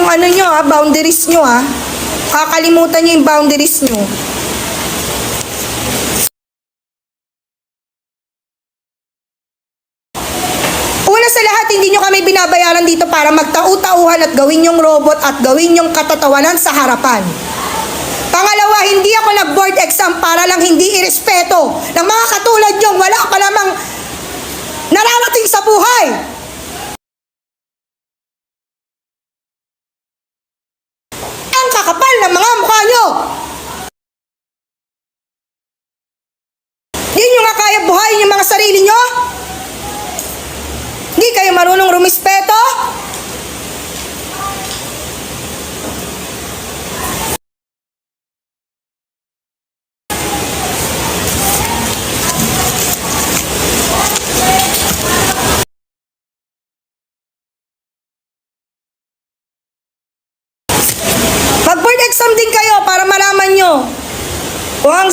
yung ano nyo boundaries nyo Kakalimutan nyo yung boundaries nyo. Una sa lahat, hindi nyo kami binabayaran dito para magtau-tauhan at gawin yung robot at gawin yung katatawanan sa harapan. Pangalawa, hindi ako nag-board exam para lang hindi irespeto ng mga katulad nyo. Wala pa namang nararating sa buhay. Ang kakapal ng mga mukha nyo. Hindi nyo nga kaya buhayin yung mga sarili nyo? Hindi kayo marunong rumispeto? Mag-board exam din kayo para malaman nyo kung ang